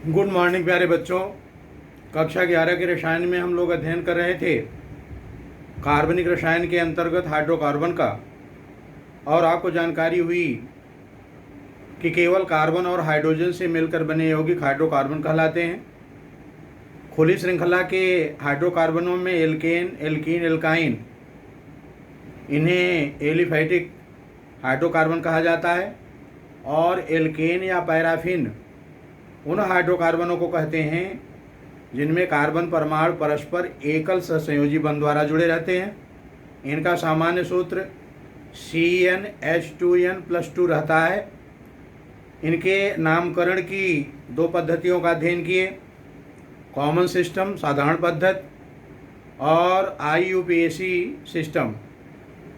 Good morning प्यारे बच्चों। कक्षा 11 के रसायन में हम लोग अध्ययन कर रहे थे कार्बनिक रसायन के अंतर्गत हाइड्रोकार्बन का, और आपको जानकारी हुई कि केवल कार्बन और हाइड्रोजन से मिलकर बने यौगिक हाइड्रोकार्बन कहलाते हैं। खुली श्रृंखला के हाइड्रोकार्बनों में एल्केन, एल्कीन, एल्काइन, इन्हें एलिफैटिक हाइड्रोकार्बन कहा जाता है। और एल्केन या पैराफिन उन हाइड्रोकार्बनों को कहते हैं जिनमें कार्बन परमाणु परस्पर एकल सहसंयोजी बंध द्वारा जुड़े रहते हैं। इनका सामान्य सूत्र CnH2n+2 रहता है। इनके नामकरण की दो पद्धतियों का अध्ययन किए, कॉमन सिस्टम साधारण पद्धति और IUPAC सिस्टम।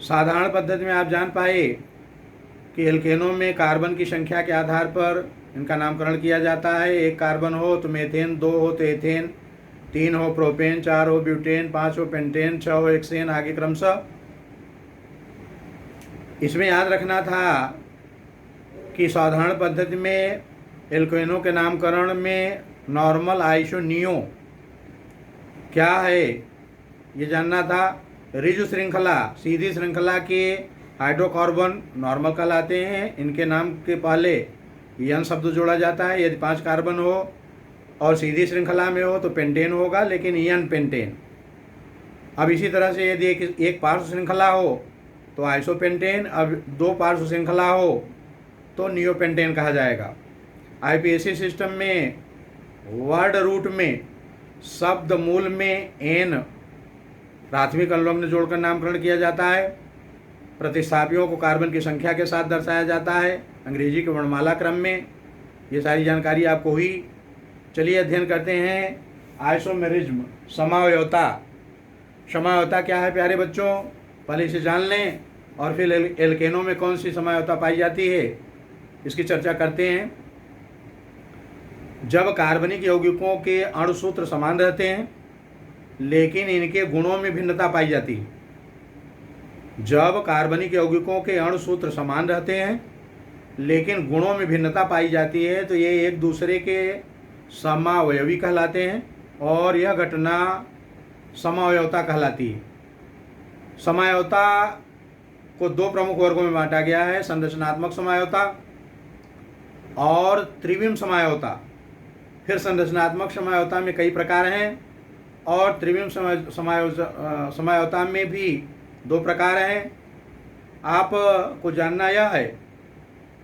साधारण पद्धति में आप जान पाए कि एल्केनों में कार्बन की संख्या के आधार पर इनका नामकरण किया जाता है। एक कार्बन हो तो मेथेन, दो हो तो एथेन, तीन हो प्रोपेन, चार हो ब्यूटेन, पाँच हो पेंटेन, छः हो हेक्सेन, आगे क्रमशः। इसमें याद रखना था कि साधारण पद्धति में एल्केनों के नामकरण में नॉर्मल आइसोनियो क्या है ये जानना था। रिज श्रृंखला, सीधी श्रृंखला के हाइड्रोकार्बन नॉर्मल कहलाते हैं। इनके नाम के पहले यन शब्द जोड़ा जाता है। यदि 5 कार्बन हो और सीधी श्रृंखला में हो तो पेंटेन होगा, लेकिन यन पेंटेन। अब इसी तरह से यदि एक पार्श्व श्रृंखला हो तो आइसोपेंटेन, अब 2 पार्श्व श्रृंखला हो तो नियोपेंटेन कहा जाएगा। IUPAC सिस्टम में वर्ड रूट में शब्द मूल में एन प्राथमिक अनुलग्न जोड़कर नामकरण किया जाता है। प्रतिस्थापियों को कार्बन की संख्या के साथ दर्शाया जाता है अंग्रेजी के वर्णमाला क्रम में। ये सारी जानकारी आपको हुई। चलिए अध्ययन करते हैं आइसोमेरिज्म, समावयवता। समावयवता क्या है प्यारे बच्चों, पहले इसे जान लें और फिर एल्केनों में कौन सी समावयवता पाई जाती है इसकी चर्चा करते हैं। जब कार्बनिक यौगिकों के अणुसूत्र समान रहते हैं लेकिन इनके गुणों में भिन्नता पाई जाती है। जब कार्बनिक यौगिकों के अणुसूत्र समान रहते हैं लेकिन गुणों में भिन्नता पाई जाती है तो ये एक दूसरे के समावयवी कहलाते हैं और यह घटना समावयवता कहलाती है। समावयवता को 2 प्रमुख वर्गों में बांटा गया है, संरचनात्मक समावयवता और त्रिविम समावयवता। फिर संरचनात्मक समावयवता में कई प्रकार हैं और त्रिविम समावयवता में भी 2 प्रकार हैं। आपको जानना यह है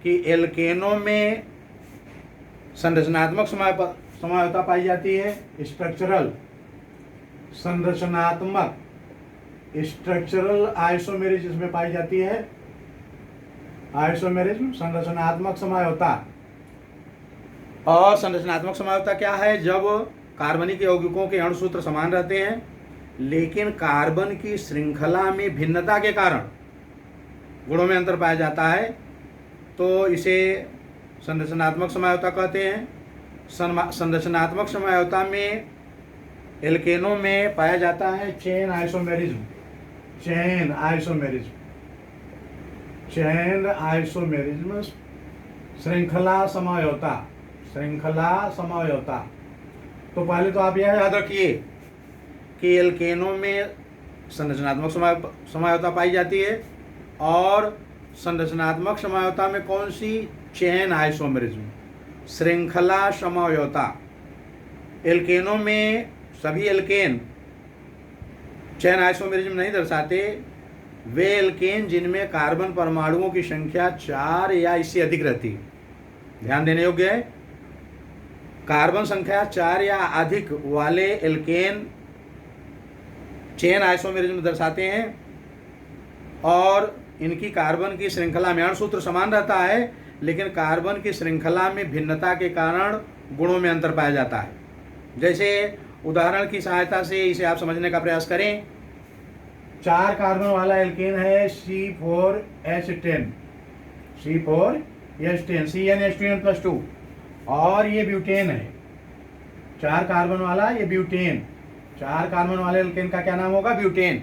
कि एल्केनों में संरचनात्मक समावयवता पाई जाती है, स्ट्रक्चरल, संरचनात्मक, स्ट्रक्चरल आइसोमेरिज्म में पाई जाती है। आइसोमेरिज्म संरचनात्मक समावयवता। और संरचनात्मक समावयवता क्या है, जब कार्बनिक यौगिकों के अणुसूत्र समान रहते हैं लेकिन कार्बन की श्रृंखला में भिन्नता के कारण गुणों में अंतर पाया जाता है तो इसे संरचनात्मक समावयवता कहते हैं। संरचनात्मक समावयवता में एल्केनों में पाया जाता है chain isomerism, chain isomerism, chain isomerism, श्रृंखला समावयवता, श्रृंखला समावयवता। तो पहले तो आप यह याद रखिए कि एल्केनों में संरचनात्मक समावयवता पाई जाती है और संरचनात्मक समावयवता में कौन सी, चेन आइसोमेरिज्म, श्रृंखला समावयवता। एल्केनों में सभी एल्केन चेन आइसोमेरिज्म नहीं दर्शाते। वे एल्केन जिनमें कार्बन परमाणुओं की संख्या 4 या इससे अधिक रहती है, ध्यान देने योग्य है, कार्बन संख्या 4 या अधिक वाले एल्केन चेन आइसोमेरिज्म दर्शाते हैं और इनकी कार्बन की श्रृंखला में अणुसूत्र समान रहता है लेकिन कार्बन की श्रृंखला में भिन्नता के कारण गुणों में अंतर पाया जाता है। जैसे उदाहरण की सहायता से इसे आप समझने का प्रयास करें। 4 कार्बन वाला एल्केन है C4H10, C4H10, CnH2n+2, और ये ब्यूटेन है। 4 कार्बन वाला ये ब्यूटेन, 4 कार्बन वाले एल्केन का क्या नाम होगा, ब्यूटेन।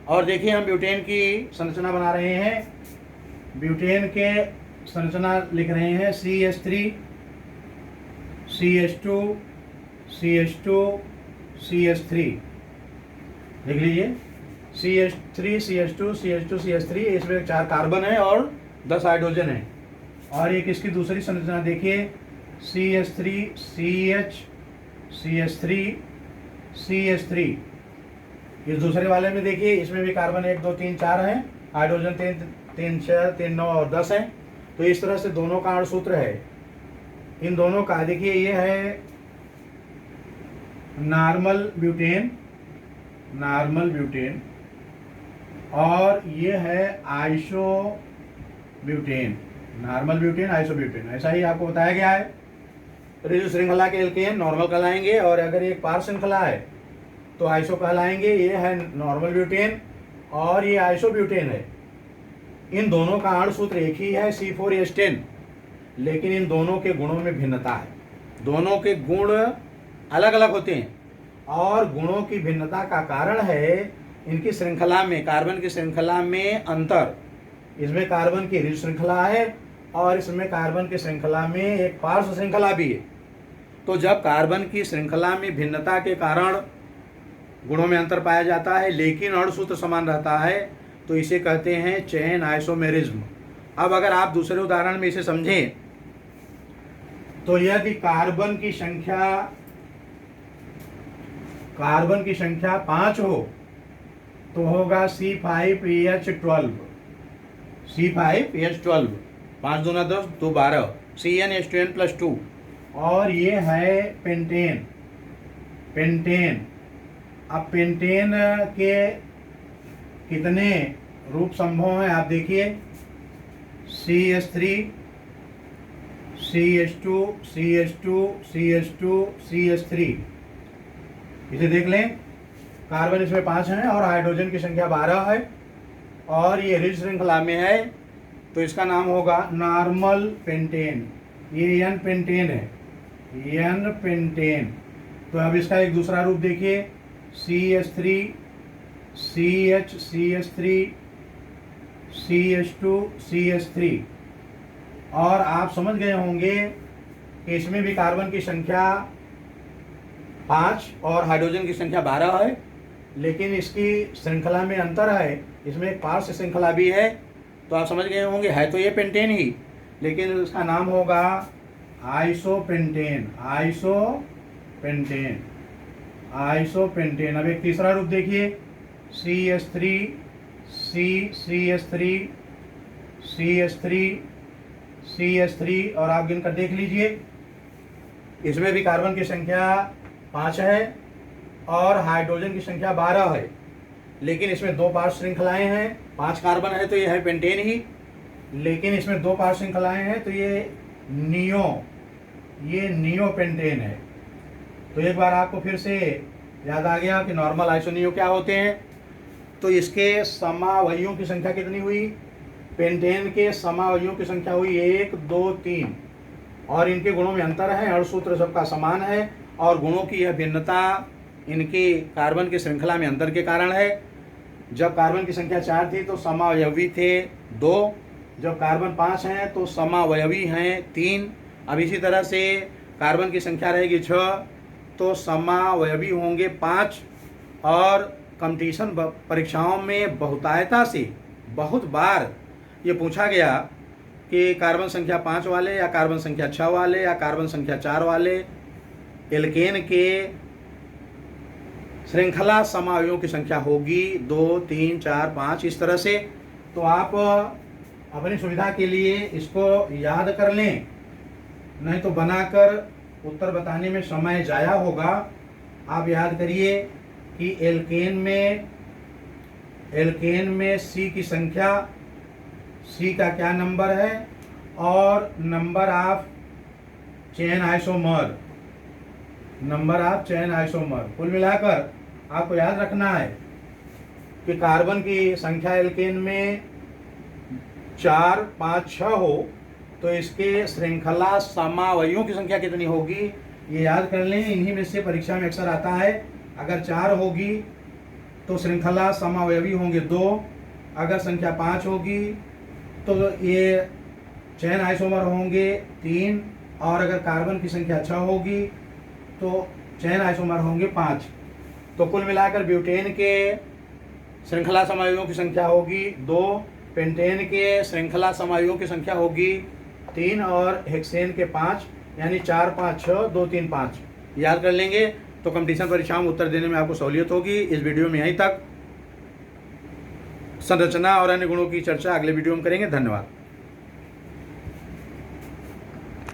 और देखिए हम ब्यूटेन की संरचना बना रहे हैं। ब्यूटेन के संरचना लिख रहे हैं CH2 CH2 CH3, देख लीजिए CH3 CH2 CH2 CH3, इसमें 4 कार्बन है और 10 हाइड्रोजन है। और एक इसकी दूसरी संरचना देखिए CH3 CH CH3 CH3, इस दूसरे वाले में देखिए इसमें भी कार्बन 1 2 3 4 हैं, हाइड्रोजन 3 6 3 9 और 10 हैं। तो इस तरह से दोनों का अणुसूत्र है। इन दोनों का देखिए ये है नॉर्मल ब्यूटेन और ये है iso butane, normal butane iso butane, ऐसा ही आपको बताया गया है। रिजिड श्रृंखला के एल्केन नॉर्मल कहलाएंगे और अगर एक पार श्रृंखला है तो आइसो कहलाएंगे। ये है नॉर्मल ब्यूटेन और ये आइसो ब्यूटेन है। इन दोनों का अणुसूत्र एक ही है C4H10, लेकिन इन दोनों के गुणों में भिन्नता है। दोनों के गुण अलग अलग होते हैं और गुणों की भिन्नता का कारण है इनकी श्रृंखला में, कार्बन की श्रृंखला में अंतर। इसमें कार्बन की रिजिड श्रृंखला है और इसमें कार्बन की श्रृंखला में एक पार्श्व श्रृंखला भी है। तो जब कार्बन की श्रृंखला में भिन्नता के कारण गुणों में अंतर पाया जाता है लेकिन अणुसूत्र समान रहता है तो इसे कहते हैं चेन आइसोमेरिज्म। अब अगर आप दूसरे उदाहरण में इसे समझें तो यदि कार्बन की संख्या 5 हो तो होगा C5PH12, C5PH12, 5 दूना 10 2 12, CnH2n+2। और ये है पेंटेन। अब पेंटेन के कितने रूप संभव हैं आप देखिए CH3 CH2 CH2 CH2 CH3, इसे देख लें। कार्बन इसमें 5 हैं और हाइड्रोजन की संख्या 12 है और ये रिजिड श्रृंखला में है तो इसका नाम होगा नॉर्मल पेंटेन। ये N पेंटेन है, N पेंटेन। तो अब इसका एक दूसरा रूप देखिए CH3 CH CH3 CH2 CH3। और आप समझ गए होंगे कि इसमें भी कार्बन की संख्या 5 और हाइड्रोजन की संख्या 12 है, लेकिन इसकी श्रृंखला में अंतर है, इसमें एक पार्श्व श्रृंखला भी है। तो आप समझ गए होंगे है तो ये पेंटेन ही, लेकिन उसका नाम होगा आइसोपेंटेन। अब एक तीसरा रूप देखिए CH3 CH3 CH3 CH3 और आप गिनकर देख लीजिए इसमें भी कार्बन की संख्या 5 है और हाइड्रोजन की संख्या 12 है, लेकिन इसमें 2 पार्श्व श्रृंखलाएं हैं। 5 कार्बन है तो ये है पेंटेन ही, लेकिन इसमें 2 पार्श्व श्रृंखलाएं हैं तो ये नियो पेंटेन है। तो एक बार आपको फिर से याद आ गया कि नॉर्मल आइसोनियो क्या होते हैं। तो इसके समावयवों की संख्या कितनी हुई? पेंटेन के समावयवों की संख्या हुई 1 2 3 और इनके गुणों में अंतर है, अणुसूत्र सबका समान है और गुणों की यह भिन्नता इनके कार्बन की श्रृंखला में अंतर के कारण है। जब कार्बन की संख्या 4 थी तो समावयवी थे 2, जब कार्बन 5 हैं तो समावयवी हैं 3। अब इसी तरह से कार्बन की संख्या रहेगी 6 तो समावयवी होंगे 5। और कंपटीशन परीक्षाओं में बहुतायता से बहुत बार ये पूछा गया कि कार्बन संख्या 5 वाले या कार्बन संख्या 6 वाले या कार्बन संख्या 4 वाले एल्केन के श्रृंखला समावयवों की संख्या होगी 2 3 4 5 इस तरह से। तो आप अपनी सुविधा के लिए इसको याद कर लें, नहीं तो बनाकर उत्तर बताने में समय जाया होगा। आप याद करिए कि एल्केन में C की संख्या, C का क्या नंबर है और नंबर ऑफ चेन आइसोमर, कुल मिलाकर आपको याद रखना है कि कार्बन की संख्या एल्केन में 4 5 6 हो तो इसके श्रृंखला समावयवों की संख्या कितनी होगी ये याद कर लें। इन्हीं में से परीक्षा में अक्सर आता है। अगर 4 होगी तो श्रृंखला समावयवी होंगे 2, अगर संख्या 5 होगी तो ये चेन आइसोमर होंगे 3 और अगर कार्बन की संख्या 6 होगी तो चेन आइसोमर होंगे 5। तो कुल मिलाकर ब्यूटेन के श्रृंखला समायुओं की संख्या होगी 2, पेंटेन के श्रृंखला समायुओं की संख्या होगी 3 और हेक्सेन के 5, यानी 4, 5, 6, 2, 3, 5 याद कर लेंगे तो कंपटीशन परीक्षाओं में उत्तर देने में आपको सहूलियत होगी। इस वीडियो में यहीं तक। संरचना और अन्य गुणों की चर्चा अगले वीडियो में करेंगे। धन्यवाद।